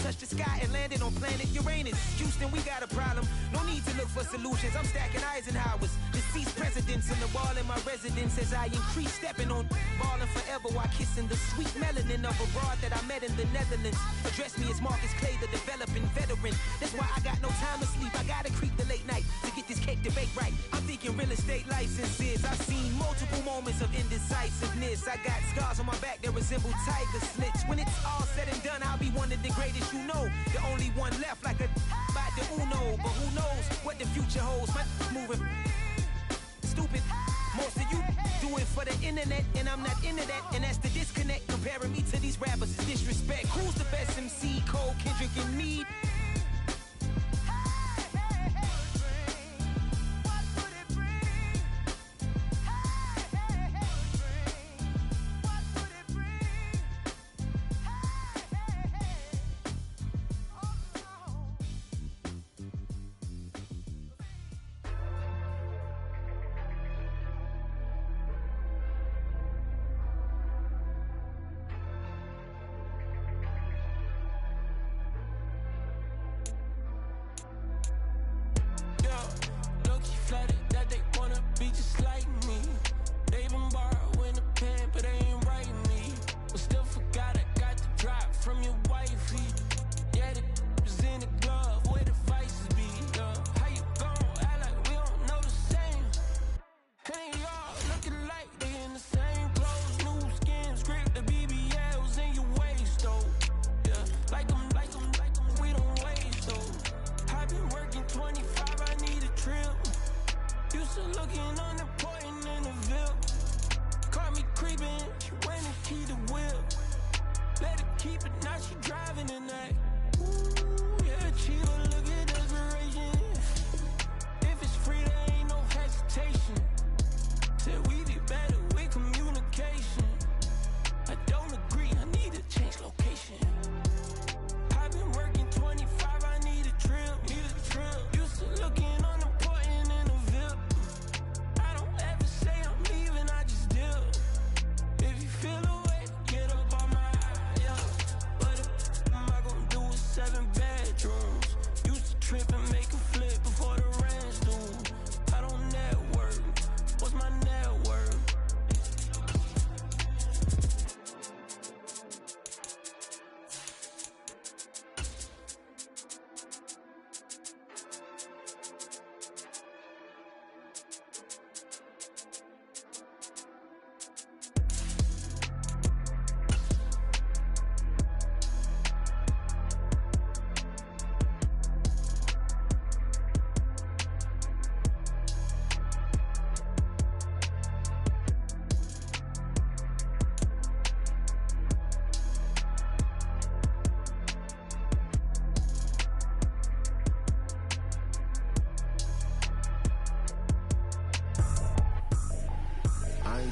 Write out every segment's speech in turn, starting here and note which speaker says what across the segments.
Speaker 1: touched the sky and landed on planet Uranus. Houston, we got a problem. No need to look for solutions. I'm stacking Eisenhowers. Deceased presidents in the wall in my residence as I increase stepping on ballin' forever while kissing the sweet melanin of a broad that I met in the Netherlands. Address me as Marcus Clay, the developing veteran. That's why I got no time to sleep. I gotta creep the late night to get this cake to bake right. I'm thinking real estate licenses. I've seen multiple moments of indecisiveness. I got scars on my back that resemble tiger slits. When it's all said and done, I'll be one of the greatest you know. The only one left like a by the Uno. But who knows what the future holds. My moving stupid. Most of you do it for the internet, and I'm not into that. And that's the disconnect. Comparing me to these rappers is disrespect. Who's the best MC? Cole, Kendrick, and me?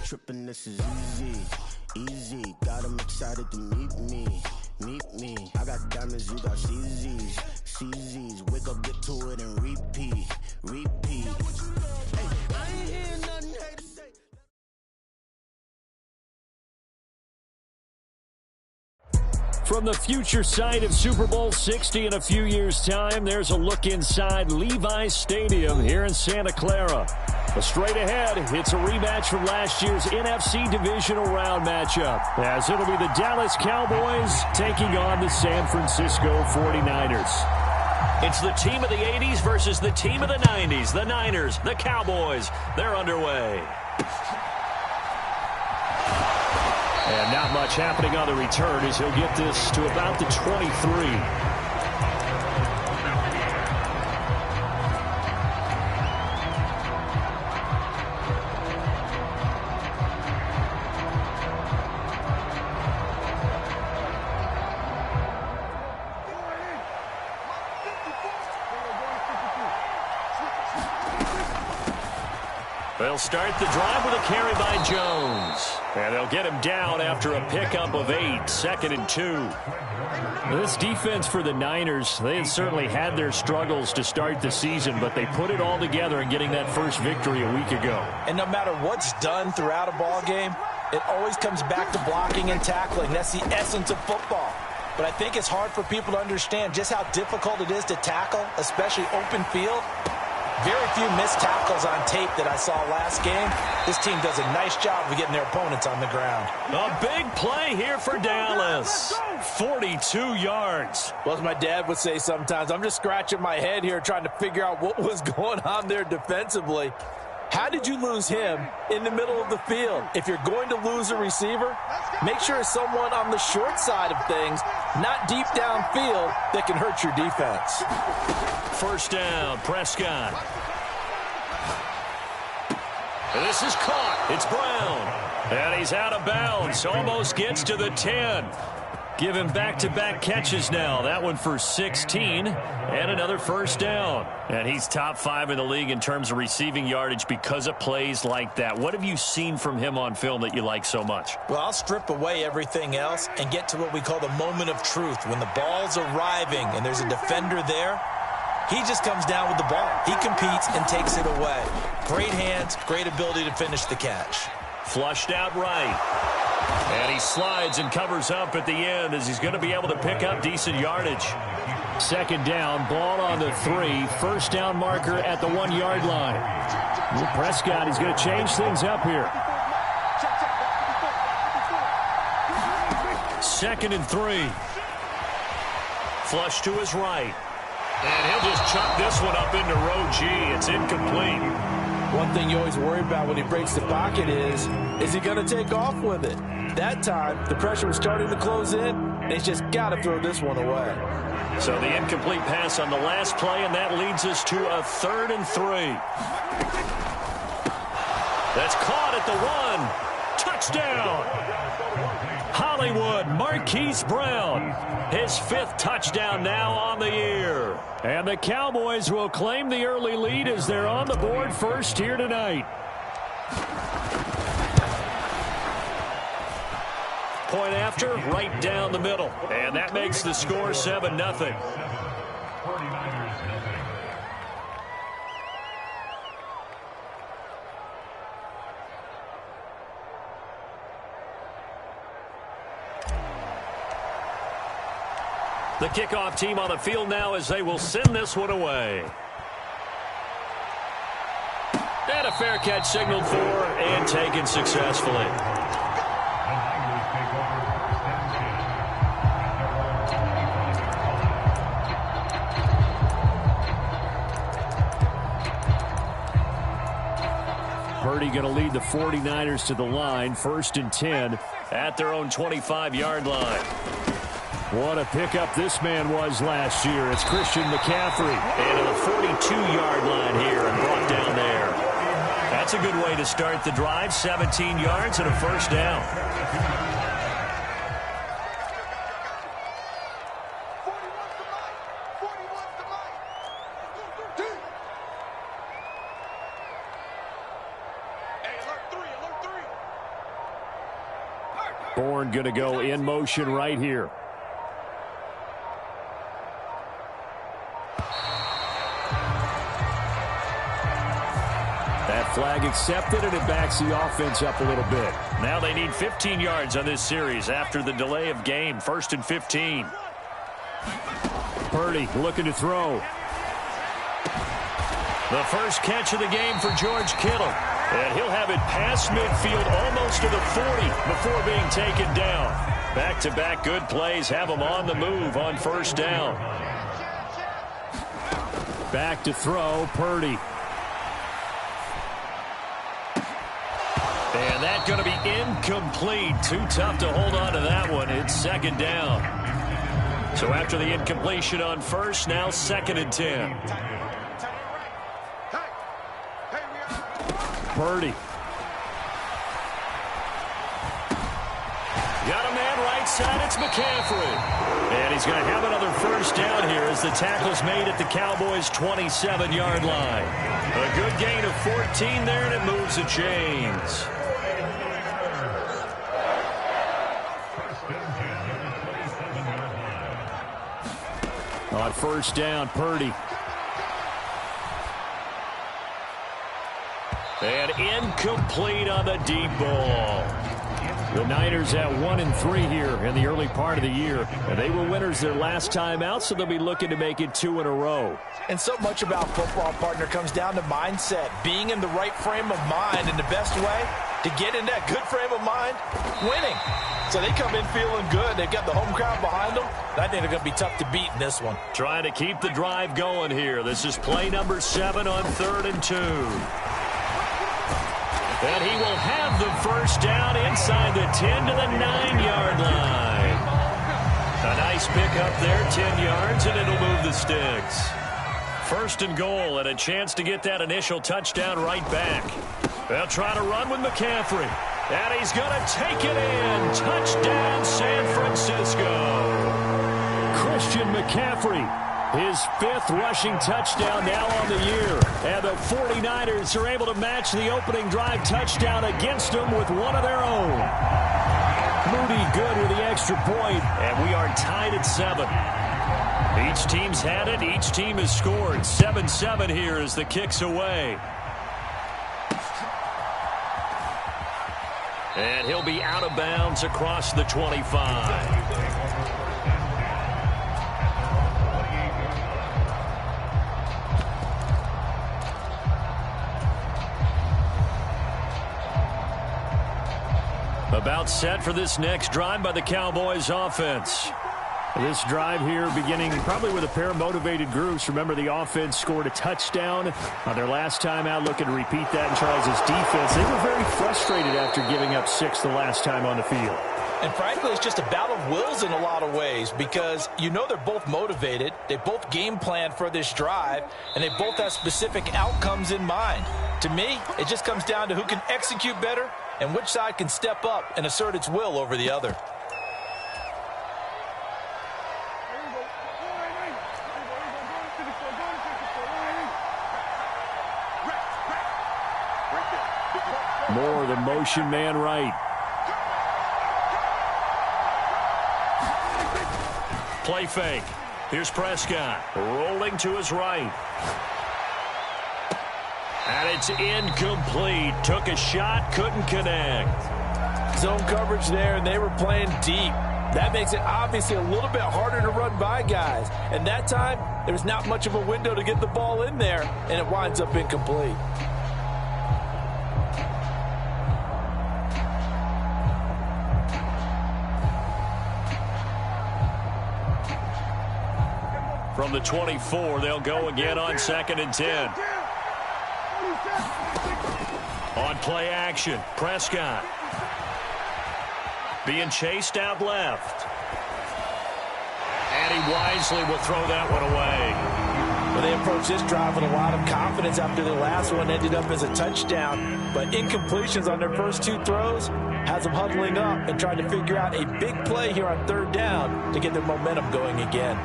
Speaker 2: Trippin', this is easy, easy. Got them excited to meet me. I got diamonds, you got CZs, CZs. Wake up, get to it, and repeat. Hey, I ain't hear nothing hate to say.
Speaker 3: From the future site of Super Bowl 60 in a few years' time, there's a look inside Levi's Stadium here in Santa Clara. A straight ahead, it's a rematch from last year's NFC Divisional Round matchup, as it'll be the Dallas Cowboys taking on the San Francisco 49ers. It's the team of the 80s versus the team of the 90s. The Niners, the Cowboys, they're underway. And not much happening on the return as he'll get this to about the 23. They'll start the drive with a carry by Jones. And they'll get him down after a pickup of 8, 2nd and 2. This defense for the Niners, they had certainly had their struggles to start the season, but they put it all together in getting that first victory a week ago.
Speaker 4: And no matter what's done throughout a ball game, it always comes back to blocking and tackling. That's the essence of football. but I think it's hard for people to understand just how difficult it is to tackle, especially open field. Very few missed tackles on tape that I saw last game. This team does a nice job of getting their opponents on the ground.
Speaker 3: A big play here for Dallas. 42 yards.
Speaker 4: Well, as my dad would say sometimes, I'm just scratching my head here trying to figure out what was going on there defensively. How did you lose him in the middle of the field? If you're going to lose a receiver, make sure it's someone on the short side of things, not deep downfield, that can hurt your defense.
Speaker 3: First down, Prescott. This is caught. It's Brown. And he's out of bounds. Almost gets to the 10. Give him back-to-back catches now. That one for 16 and another first down. And he's top 5 in the league in terms of receiving yardage because of plays like that. What have you seen from him on film that you like so much?
Speaker 4: Well, I'll strip away everything else and get to what we call the moment of truth. When the ball's arriving and there's a defender there, he just comes down with the ball. He competes and takes it away. Great hands, great ability to finish the catch.
Speaker 3: Flushed out right. And he slides and covers up at the end as he's going to be able to pick up decent yardage. Second down, ball on the 3. First down marker at the 1-yard line. Prescott is going to change things up here. 2nd and 3. Flush to his right. And he'll just chuck this one up into row G. It's incomplete.
Speaker 4: One thing you always worry about when he breaks the pocket is he going to take off with it? That time, the pressure was starting to close in, and he's just got to throw this one away.
Speaker 3: So the incomplete pass on the last play, and that leads us to a 3rd and 3. That's caught at the 1. Touchdown! Hollywood, Marquise Brown. His 5th touchdown now on the year. And the Cowboys will claim the early lead as they're on the board first here tonight. Point after, right down the middle. And that makes the score 7-0. The kickoff team on the field now as they will send this one away. And a fair catch signaled for and taken successfully. Purdy going to lead the 49ers to the line. 1st and 10 at their own 25-yard line. What a pickup this man was last year. It's Christian McCaffrey. And to the 42-yard line here and brought down there. That's a good way to start the drive. 17 yards and a first down. Bourne going to go in motion right here. Flag accepted, and it backs the offense up a little bit. Now they need 15 yards on this series after the delay of game. 1st and 15. Purdy looking to throw. The first catch of the game for George Kittle. And he'll have it past midfield almost to the 40 before being taken down. Back-to-back good plays have him on the move on first down. Back to throw, Purdy. And that's going to be incomplete. Too tough to hold on to that one. It's 2nd down. So after the incompletion on first, now 2nd and 10. Purdy. Got a man right side. It's McCaffrey. And he's going to have another first down here as the tackle's made at the Cowboys' 27-yard line. A good gain of 14 there, and it moves the chains. On first down, Purdy. And incomplete on the deep ball. The Niners at 1-3 here in the early part of the year. And they were winners their last time out, so they'll be looking to make it 2 in a row.
Speaker 4: And so much about football, partner, comes down to mindset. Being in the right frame of mind, and the best way to get in that good frame of mind, winning. So they come in feeling good. They've got the home crowd behind them. I think they're going to be tough to beat in this one.
Speaker 3: Trying to keep the drive going here. This is play number 7 on 3rd and 2. And he will have the first down inside the 10 to the 9-yard line. A nice pickup there, 10 yards, and it'll move the sticks. 1st and goal, and a chance to get that initial touchdown right back. They'll try to run with McCaffrey. And he's going to take it in. Touchdown, San Francisco. Christian McCaffrey, his 5th rushing touchdown now on the year. And the 49ers are able to match the opening drive touchdown against them with one of their own. Moody good with the extra point, and we are tied at 7. Each team's had it. Each team has scored. 7-7 here as the kick's away. And he'll be out of bounds across the 25. About set for this next drive by the Cowboys offense. This drive here beginning probably with a pair of motivated groups. Remember, the offense scored a touchdown on their last time out, looking to repeat that in Charles' defense. They were very frustrated after giving up 6 the last time on the field.
Speaker 4: And frankly, it's just a battle of wills in a lot of ways, because you know they're both motivated. They both game plan for this drive, and they both have specific outcomes in mind. To me, it just comes down to who can execute better and which side can step up and assert its will over the other.
Speaker 3: More the motion man right. Play fake. Here's Prescott rolling to his right. And it's incomplete. Took a shot, couldn't connect.
Speaker 4: Zone coverage there, and they were playing deep. That makes it obviously a little bit harder to run by guys. And that time, there was not much of a window to get the ball in there, and it winds up incomplete.
Speaker 3: From the 24, they'll go again on 2nd and 10. On play action, Prescott being chased out left. And he wisely will throw that one away.
Speaker 4: Well, they approached this drive with a lot of confidence after the last one ended up as a touchdown. But incompletions on their first 2 throws has them huddling up and trying to figure out a big play here on 3rd down to get their momentum going again.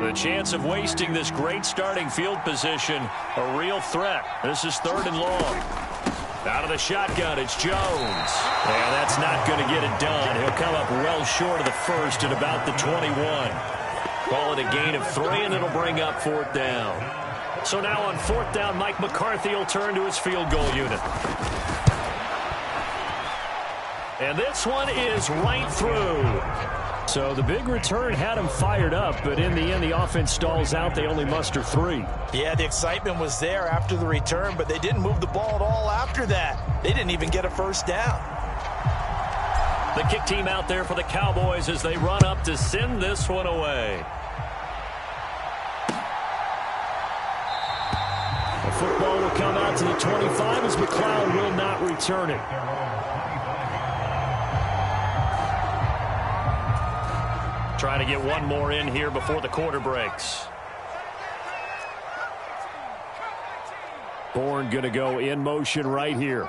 Speaker 3: The chance of wasting this great starting field position, a real threat. This is 3rd and long. Out of the shotgun, it's Jones. And that's not going to get it done. He'll come up well short of the first at about the 21. Call it a gain of 3, and it'll bring up 4th down. So now on 4th down, Mike McCarthy will turn to his field goal unit. And this one is right through. So the big return had him fired up, but in the end, the offense stalls out. They only muster 3.
Speaker 4: Yeah, the excitement was there after the return, but they didn't move the ball at all after that. They didn't even get a first down.
Speaker 3: The kick team out there for the Cowboys as they run up to send this one away. The football will come out to the 25 as McLeod will not return it. Trying to get one more in here before the quarter breaks. Bourne going to go in motion right here.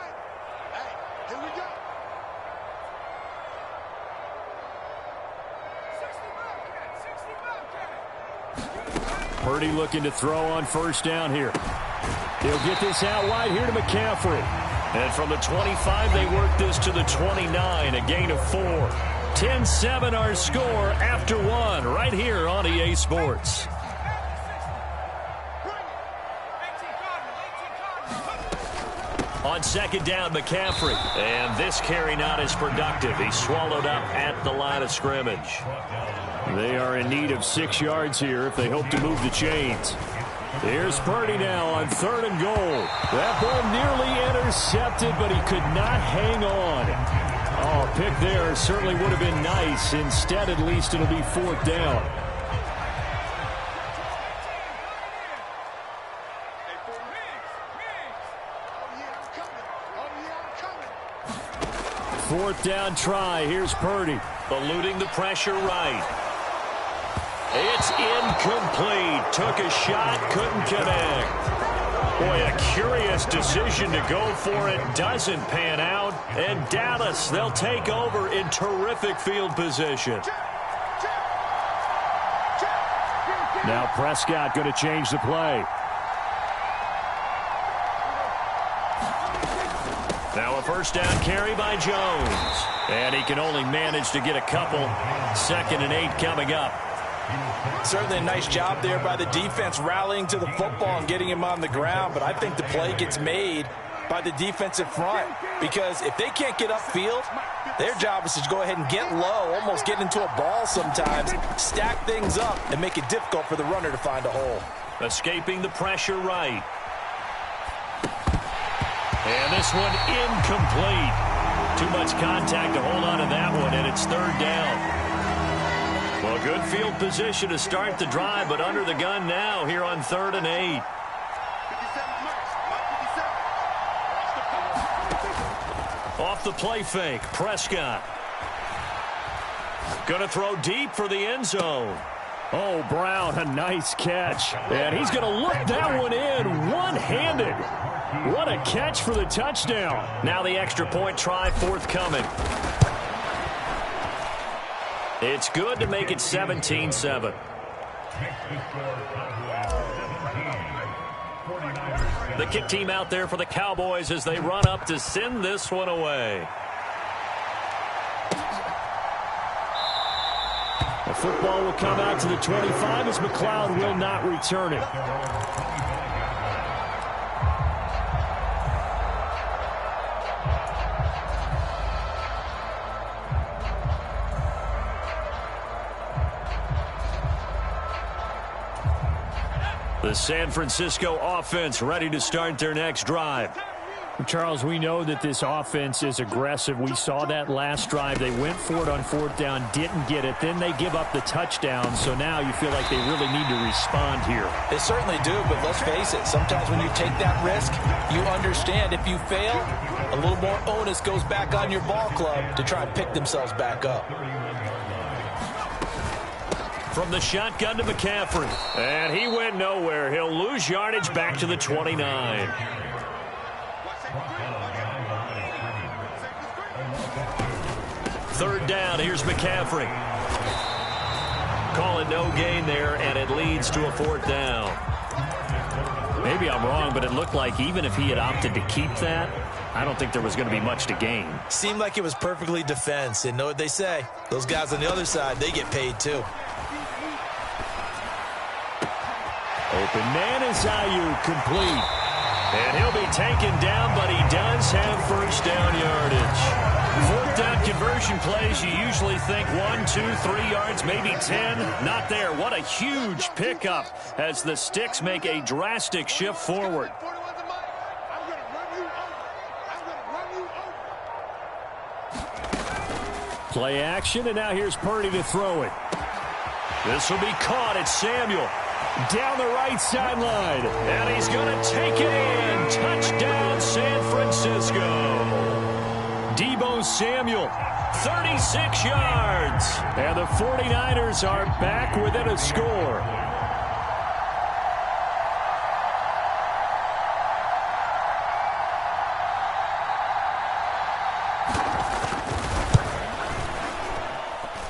Speaker 3: Purdy looking to throw on 1st down here. He'll get this out wide here to McCaffrey. And from the 25, they work this to the 29, a gain of 4. 10-7 our score after 1 right here on EA Sports. On second down, McCaffrey. And this carry not as productive. He's swallowed up at the line of scrimmage. They are in need of 6 yards here if they hope to move the chains. Here's Purdy now on 3rd and goal. That ball nearly intercepted, but he could not hang on. Oh, a pick there certainly would have been nice. Instead, at least, it'll be 4th down. Fourth down try. Here's Purdy. Eluding the pressure right. It's incomplete. Took a shot, couldn't connect. Boy, a curious decision to go for it. Doesn't pan out. And Dallas, they'll take over in terrific field position. Now Prescott going to change the play. Now a first down carry by Jones. And he can only manage to get a couple. 2nd and 8 coming up.
Speaker 4: Certainly a nice job there by the defense rallying to the football and getting him on the ground. But I think the play gets made by the defensive front. Because if they can't get upfield, their job is to go ahead and get low, almost get into a ball sometimes, stack things up, and make it difficult for the runner to find a hole.
Speaker 3: Escaping the pressure right. And this one incomplete. Too much contact to hold on to that one, and it's 3rd down. Well, good field position to start the drive, but under the gun now here on 3rd and 8. Off the play fake, Prescott. Going to throw deep for the end zone. Oh, Brown, a nice catch. And he's going to look that one in one-handed. What a catch for the touchdown. Now the extra point try forthcoming. It's good to make it 17-7. The kick team out there for the Cowboys as they run up to send this one away. The football will come out to the 25 as McLeod will not return it. The San Francisco offense ready to start their next drive.
Speaker 5: Charles, we know that this offense is aggressive. We saw that last drive. They went for it on 4th down, didn't get it. Then they give up the touchdown. So now you feel like they really need to respond here.
Speaker 4: They certainly do, but let's face it. Sometimes when you take that risk, you understand if you fail, a little more onus goes back on your ball club to try and pick themselves back up.
Speaker 3: From the shotgun to McCaffrey. And he went nowhere. He'll lose yardage back to the 29. Third down, here's McCaffrey. Call it no gain there, and it leads to a 4th down.
Speaker 5: Maybe I'm wrong, but it looked like even if he had opted to keep that, I don't think there was going to be much to gain.
Speaker 4: Seemed like it was perfectly defense, and know what they say. Those guys on the other side, they get paid too.
Speaker 3: Open man is Ayuk, complete. And he'll be taken down, but he does have first down yardage. 4th down conversion plays, you usually think 1, 2, 3 yards, maybe 10. Not there. What a huge pickup as the Sticks make a drastic shift forward. Play action, and now here's Purdy to throw it. This will be caught. It's Samuel. Down the right sideline. And he's going to take it in. Touchdown, San Francisco. Deebo Samuel, 36 yards. And the 49ers are back within a score.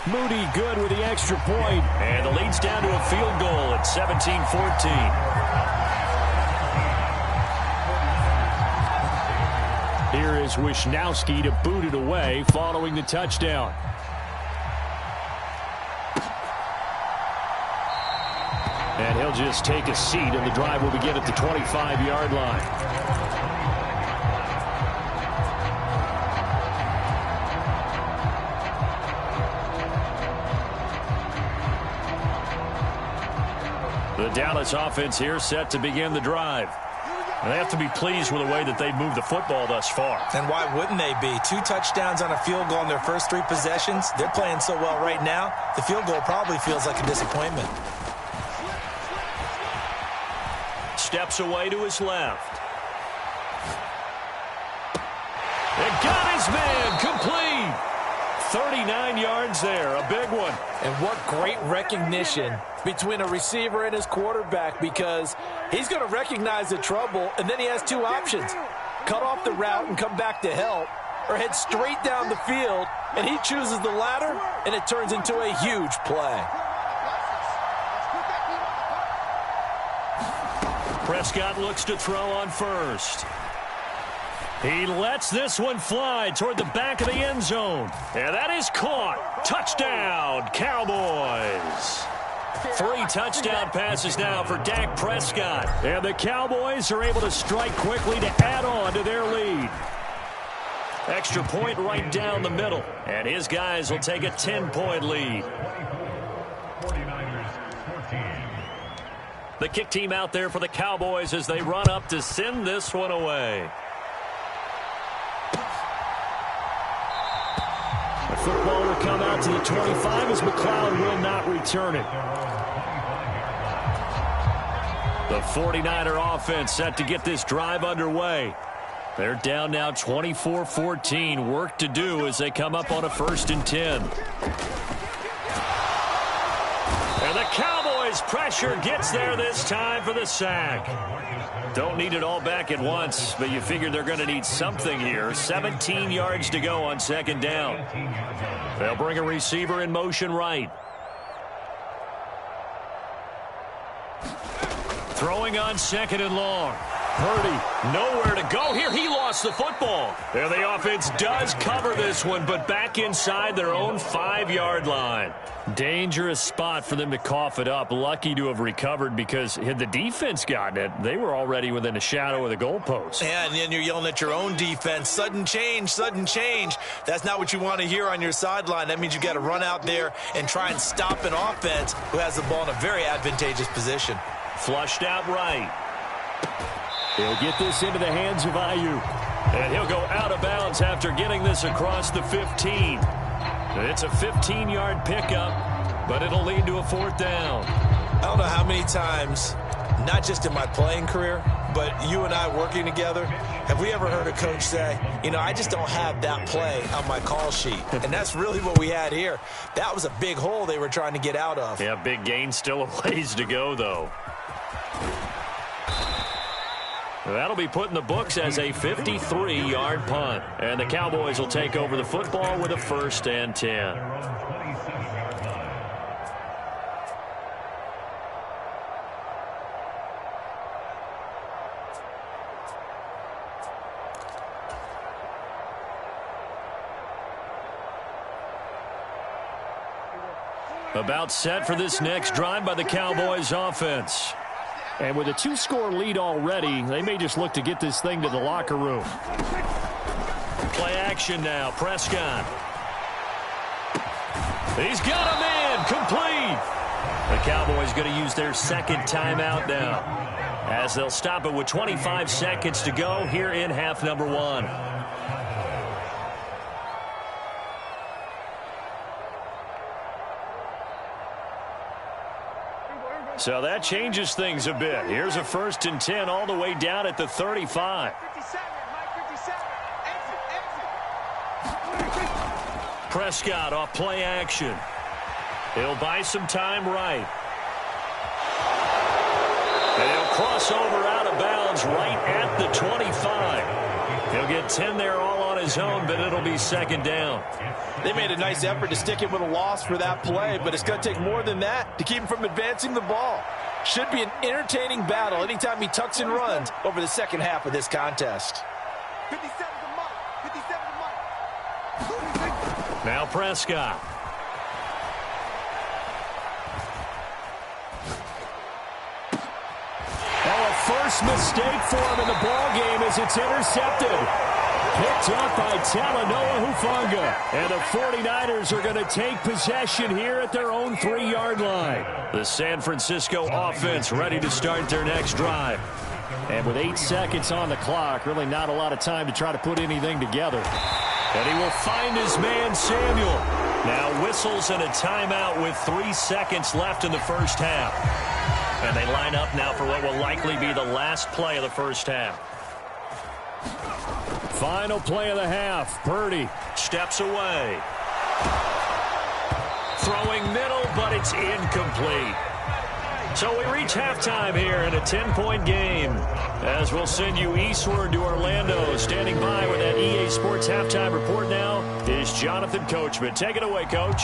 Speaker 3: Moody good with the extra point. And the lead's down to a field goal at 17-14. Here is Wisnowski to boot it away following the touchdown. And he'll just take a seat, and the drive will begin at the 25-yard line. The Dallas offense here set to begin the drive. And they have to be pleased with the way that they've moved the football thus far.
Speaker 4: And why wouldn't they be? 2 touchdowns on a field goal in their first 3 possessions. They're playing so well right now, the field goal probably feels like a disappointment.
Speaker 3: Steps away to his left. And got his man complete. 39 yards there, a big one.
Speaker 4: And what great recognition between a receiver and his quarterback, because he's going to recognize the trouble, and then he has 2 options. Cut off the route and come back to help, or head straight down the field, and he chooses the latter, and it turns into a huge play.
Speaker 3: Prescott looks to throw on first. He lets this one fly toward the back of the end zone. And that is caught. Touchdown, Cowboys. 3 touchdown passes now for Dak Prescott. And the Cowboys are able to strike quickly to add on to their lead. Extra point right down the middle. And his guys will take a 10-point lead. The kick team out there for the Cowboys as they run up to send this one away. The football will come out to the 25 as McLeod will not return it. The 49er offense set to get this drive underway. They're down now 24-14. Work to do as they come up on a 1st and 10. And the Cowboys pressure gets there this time for the sack. Don't need it all back at once, but you figure they're going to need something here. 17 yards to go on 2nd down. They'll bring a receiver in motion right. Throwing on 2nd and long. Purdy, nowhere to go here. He lost the football. And the offense does cover this one, but back inside their own 5-yard line. Dangerous spot for them to cough it up. Lucky to have recovered, because had the defense gotten it, they were already within a shadow of the goalpost.
Speaker 4: Yeah, and then you're yelling at your own defense. Sudden change, sudden change. That's not what you want to hear on your sideline. That means you got to run out there and try and stop an offense who has the ball in a very advantageous position.
Speaker 3: Flushed out right. He'll get this into the hands of Ayuk. And he'll go out of bounds after getting this across the 15. It's a 15-yard pickup, but it'll lead to a 4th down.
Speaker 4: I don't know how many times, not just in my playing career, but you and I working together, have we ever heard a coach say, you know, I just don't have that play on my call sheet. And that's really what we had here. That was a big hole they were trying to get out of.
Speaker 3: Yeah, big gain, still a ways to go, though. That'll be put in the books as a 53-yard punt. And the Cowboys will take over the football with a 1st and 10. About set for this next drive by the Cowboys offense. And with a 2-score lead already, they may just look to get this thing to the locker room. Play action now, Prescott. He's got him in, complete. The Cowboys going to use their 2nd timeout now, as they'll stop it with 25 seconds to go here in half number 1. So that changes things a bit. Here's a 1st and 10 all the way down at the 35. Prescott off play action. He'll buy some time right. And he'll cross over out of bounds right at the 25. He'll get 10 there all on his own, but it'll be 2nd down.
Speaker 4: They made a nice effort to stick him with a loss for that play, but it's going to take more than that to keep him from advancing the ball. Should be an entertaining battle anytime he tucks and runs over the 2nd half of this contest.
Speaker 1: 57 to Mike. 57 to Mike.
Speaker 3: Now Prescott. Oh, a first mistake for him in the ball game as it's intercepted. Picked up by Talanoa Hufanga. And the 49ers are going to take possession here at their own 3-yard line. The San Francisco offense ready to start their next drive. And with 8 seconds on the clock, really not a lot of time to try to put anything together. And he will find his man, Samuel. Now whistles and a timeout with 3 seconds left in the first half. And they line up now for what will likely be the last play of the first half. Final play of the half. Purdy steps away. Throwing middle, but it's incomplete. So we reach halftime here in a 10-point game. As we'll send you eastward to Orlando. Standing by with that EA Sports halftime report now is Jonathan Coachman. Take it away, Coach.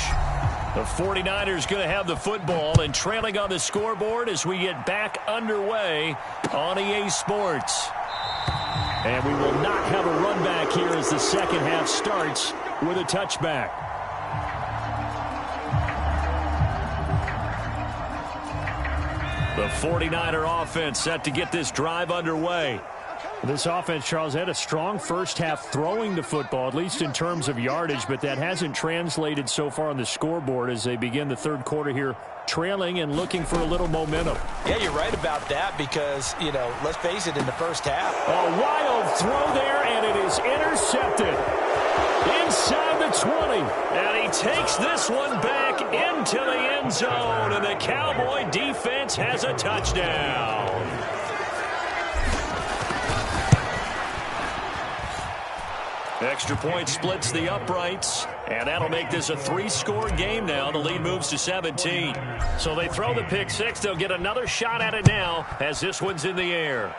Speaker 3: The 49ers going to have the football and trailing on the scoreboard as we get back underway on EA Sports. And we will not have a run back here as the second half starts with a touchback. The 49er offense set to get this drive underway. This offense, Charles, had a strong first half throwing the football, at least in terms of yardage, but that hasn't translated so far on the scoreboard as they begin the third quarter here, trailing and looking for a little momentum.
Speaker 4: Yeah, you're right about that because, you know, let's face it, in the first half.
Speaker 3: A wild throw there, and it is intercepted inside the 20. And he takes this one back into the end zone, and the Cowboy defense has a touchdown. Extra point splits the uprights, and that'll make this a 3-score game now. The lead moves to 17. So they throw the pick six. They'll get another shot at it now as this one's in the air.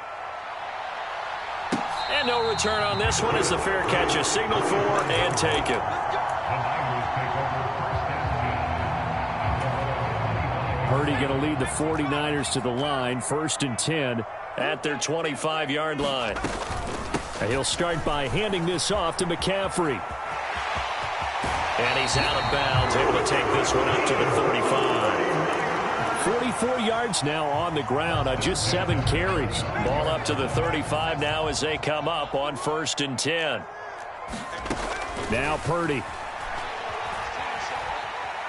Speaker 3: And no return on this one as the fair catch is signaled for and taken. Purdy going to lead the 49ers to the line, 1st and 10 at their 25-yard line. He'll start by handing this off to McCaffrey. And he's out of bounds, able to take this one up to the 35. 44 yards now on the ground on just 7 carries. Ball up to the 35 now as they come up on 1st and 10. Now Purdy.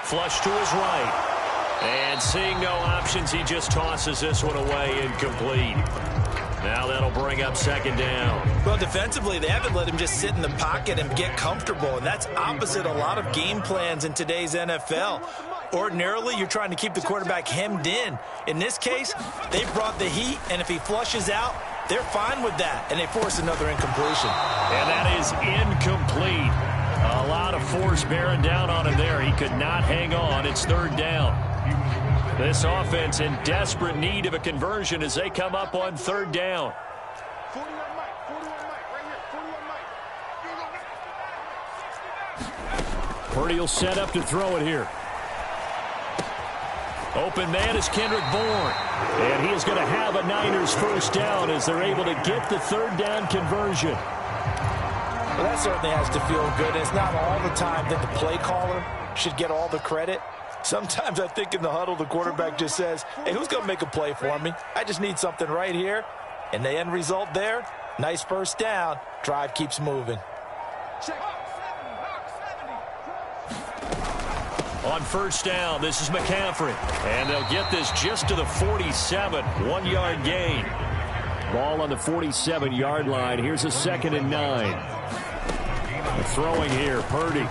Speaker 3: Flush to his right. And seeing no options, he just tosses this one away incomplete. Now that'll bring up 2nd down.
Speaker 4: Well, defensively, they haven't let him just sit in the pocket and get comfortable, and that's opposite a lot of game plans in today's NFL. Ordinarily, you're trying to keep the quarterback hemmed in. In this case, they brought the heat, and if he flushes out, they're fine with that, and they force another incompletion.
Speaker 3: And that is incomplete. A lot of force bearing down on him there. He could not hang on. It's 3rd down. This offense in desperate need of a conversion as they come up on 3rd down. Purdy will set up to throw it here. Open man is Kendrick Bourne. And he is going to have a Niners 1st down as they're able to get the 3rd down conversion.
Speaker 4: Well, that certainly has to feel good. It's not all the time that the play caller should get all the credit. Sometimes I think in the huddle, the quarterback just says, hey, who's going to make a play for me? I just need something right here. And the end result there, nice 1st down. Drive keeps moving.
Speaker 3: On 1st down, this is McCaffrey. And they'll get this just to the 47, 1-yard gain. Ball on the 47-yard line. Here's a 2nd and 9. Throwing here, Purdy.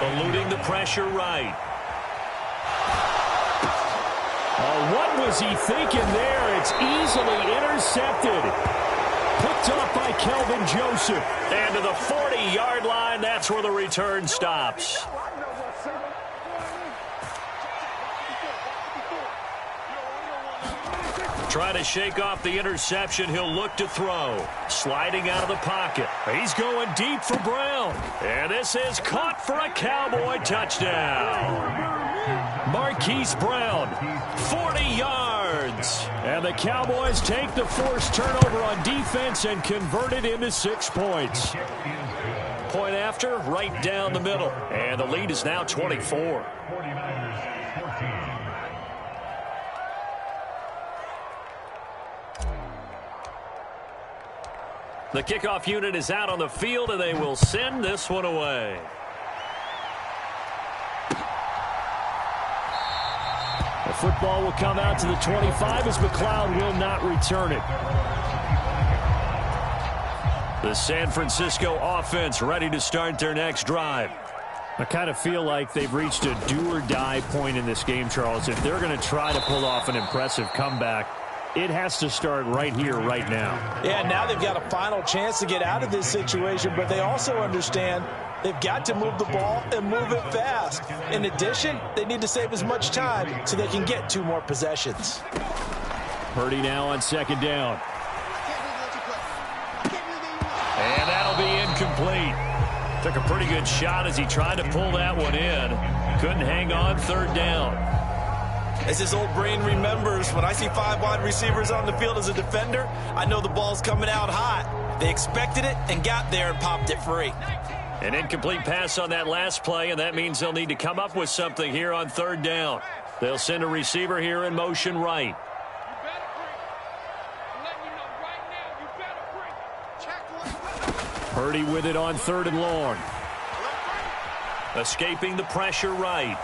Speaker 3: Eluding the pressure right. What was he thinking there? It's easily intercepted. Picked up by Kelvin Joseph. And to the 40-yard line, that's where the return stops. Trying to shake off the interception. He'll look to throw. Sliding out of the pocket. He's going deep for Brown. And this is caught for a Cowboy touchdown. Marquise Brown, 40 yards. And the Cowboys take the forced turnover on defense and convert it into 6 points. Point after, right down the middle. And the lead is now 24. The kickoff unit is out on the field, and they will send this one away. The football will come out to the 25 as McLeod will not return it. The San Francisco offense ready to start their next drive. I kind of feel like they've reached a do-or-die point in this game, Charles. If they're going to try to pull off an impressive comeback, it has to start right here, right now.
Speaker 4: Yeah, now they've got a final chance to get out of this situation, but they also understand they've got to move the ball and move it fast. In addition, they need to save as much time so they can get 2 more possessions.
Speaker 3: Purdy now on second down. And that'll be incomplete. Took a pretty good shot as he tried to pull that one in. Couldn't hang on third down.
Speaker 4: As his old brain remembers, when I see 5 wide receivers on the field as a defender, I know the ball's coming out hot. They expected it and got there and popped it free.
Speaker 3: An incomplete pass on that last play, and that means they'll need to come up with something here on third down. They'll send a receiver here in motion right. Purdy with it on 3rd and long. Escaping the pressure right.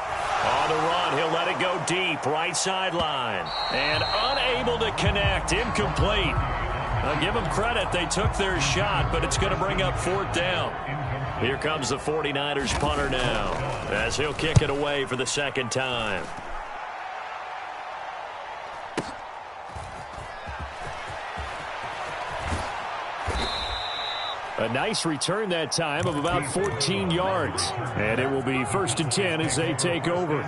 Speaker 3: On the run, he'll let it go deep, right sideline. And unable to connect, incomplete. I'll give them credit, they took their shot, but it's going to bring up 4th down. Here comes the 49ers punter now, as he'll kick it away for the 2nd time. A nice return that time of about 14 yards. And it will be 1st and 10 as they take over.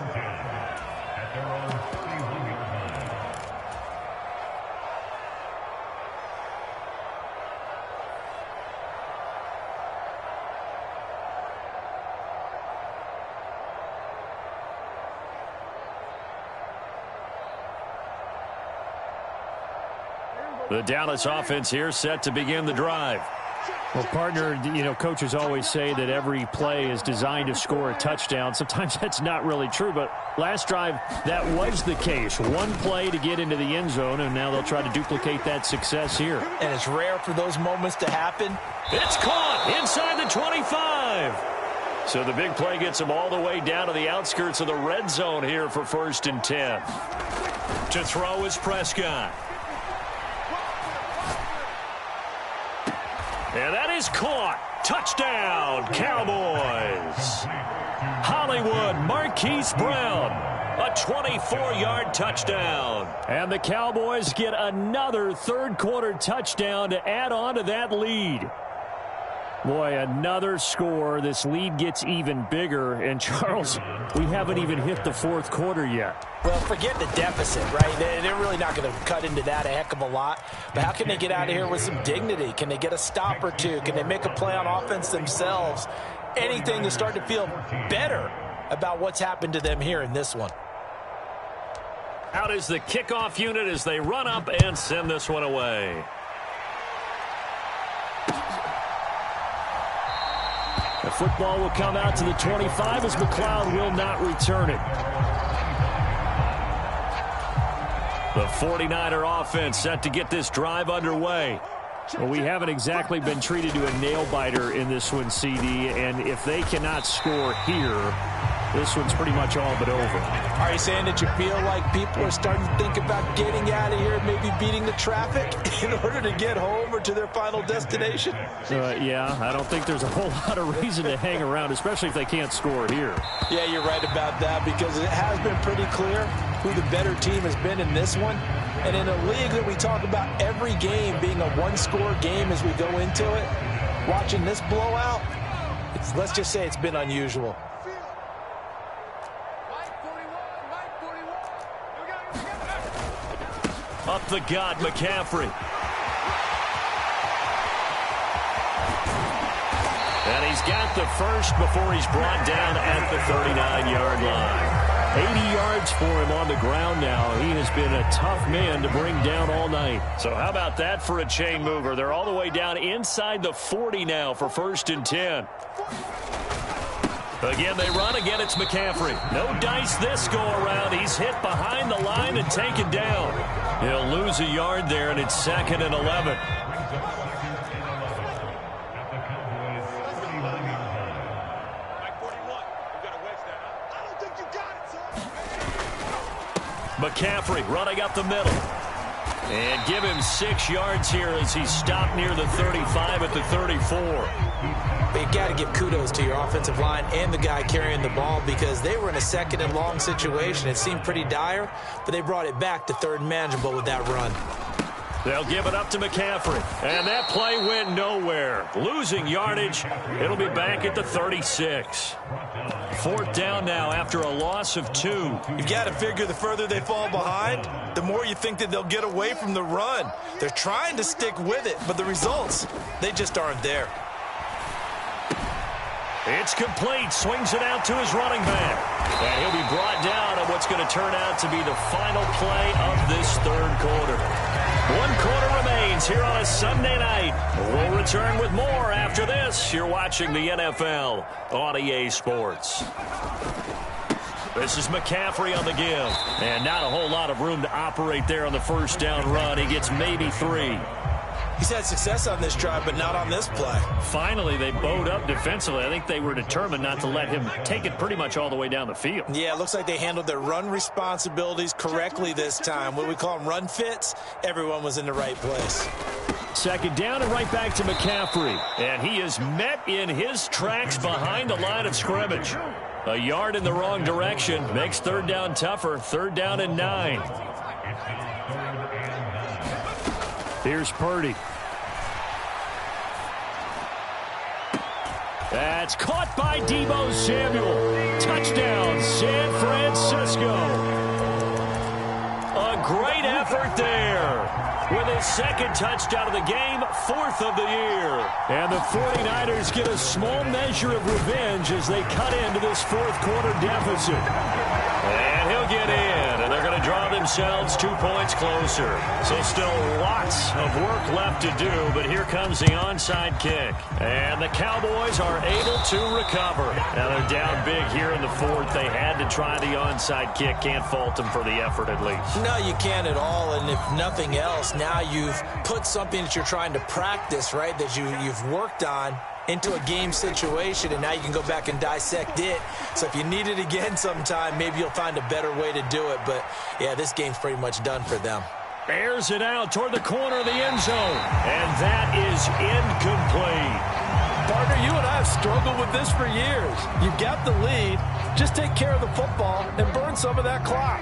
Speaker 3: The Dallas offense here set to begin the drive. Well, partner, you know, coaches always say that every play is designed to score a touchdown. Sometimes that's not really true, but last drive, that was the case. One play to get into the end zone, and now they'll try to duplicate that success here.
Speaker 4: And it's rare for those moments to happen.
Speaker 3: It's caught inside the 25. So the big play gets them all the way down to the outskirts of the red zone here for 1st and 10. To throw is Prescott. And that is caught. Touchdown, Cowboys. Hollywood Marquise Brown. A 24-yard touchdown. And the Cowboys get another 3rd quarter touchdown to add on to that lead. Boy, another score. This lead gets even bigger. And, Charles, we haven't even hit the 4th quarter yet.
Speaker 4: Well, forget the deficit, right? They're really not going to cut into that a heck of a lot. But how can they get out of here with some dignity? Can they get a stop or two? Can they make a play on offense themselves? Anything to start to feel better about what's happened to them here in this one.
Speaker 3: Out is the kickoff unit as they run up and send this one away. The football will come out to the 25 as McLeod will not return it. The 49er offense set to get this drive underway. Well, we haven't exactly been treated to a nail-biter in this one, CD, and if they cannot score here, this one's pretty much all but over.
Speaker 4: Are you saying that you feel like people are starting to think about getting out of here, maybe beating the traffic in order to get home or to their final destination?
Speaker 3: Yeah, I don't think there's a whole lot of reason to hang around, especially if they can't score here.
Speaker 4: Yeah, you're right about that, because it has been pretty clear who the better team has been in this one. And in a league that we talk about every game being a one-score game as we go into it, watching this blowout, let's just say it's been unusual.
Speaker 3: Up the gut, McCaffrey. And he's got the first before he's brought down at the 39-yard line. 80 yards for him on the ground now. He has been a tough man to bring down all night. So how about that for a chain mover? They're all the way down inside the 40 now for 1st and 10. Again, they run. Again, it's McCaffrey. No dice this go-around. He's hit behind the line and taken down. He'll lose a yard there, and it's 2nd and 11. McCaffrey running up the middle. And give him 6 yards here as he stopped near the 35 at the 34.
Speaker 4: But you got to give kudos to your offensive line and the guy carrying the ball because they were in a second and long situation. It seemed pretty dire, but they brought it back to third and manageable with that run.
Speaker 3: They'll give it up to McCaffrey. And that play went nowhere. Losing yardage. It'll be back at the 36. 4th down now after a loss of 2.
Speaker 4: You've got to figure the further they fall behind, the more you think that they'll get away from the run. They're trying to stick with it, but the results, they just aren't there.
Speaker 3: It's complete. Swings it out to his running back. And he'll be brought down at what's going to turn out to be the final play of this 3rd quarter. 1 quarter remains here on a Sunday night. We'll return with more after this. You're watching the NFL on EA Sports. This is McCaffrey on the give. And not a whole lot of room to operate there on the 1st down run. He gets maybe 3.
Speaker 4: He's had success on this drive, but not on this play.
Speaker 3: Finally, they bowed up defensively. I think they were determined not to let him take it pretty much all the way down the field.
Speaker 4: Yeah, it looks like they handled their run responsibilities correctly this time. What we call them run fits, everyone was in the right place.
Speaker 3: 2nd down and right back to McCaffrey. And he is met in his tracks behind the line of scrimmage. A yard in the wrong direction makes 3rd down tougher. 3rd down and 9. Here's Purdy. That's caught by Deebo Samuel. Touchdown, San Francisco. A great effort there. With his 2nd touchdown of the game, 4th of the year. And the 49ers get a small measure of revenge as they cut into this 4th quarter deficit. And he'll get in, and they're going to draw themselves 2 points closer. So still lots of work left to do, but here comes the onside kick. And the Cowboys are able to recover. Now they're down big here in the 4th. They had to try the onside kick. Can't fault them for the effort at least.
Speaker 4: No, you can't at all, and if nothing else, now you've put something that you're trying to practice, right, that you've worked on into a game situation, and now you can go back and dissect it. So if you need it again sometime, maybe you'll find a better way to do it. But, yeah, this game's pretty much done for them.
Speaker 3: Airs it out toward the corner of the end zone, and that is incomplete.
Speaker 4: Partner, you and I have struggled with this for years. You've got the lead. Just take care of the football and burn some of that clock.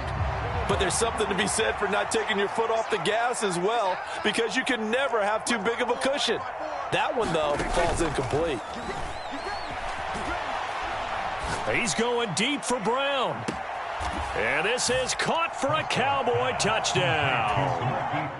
Speaker 4: But there's something to be said for not taking your foot off the gas as well, because you can never have too big of a cushion. That one, though, falls incomplete.
Speaker 3: He's going deep for Brown. And this is caught for a Cowboy touchdown.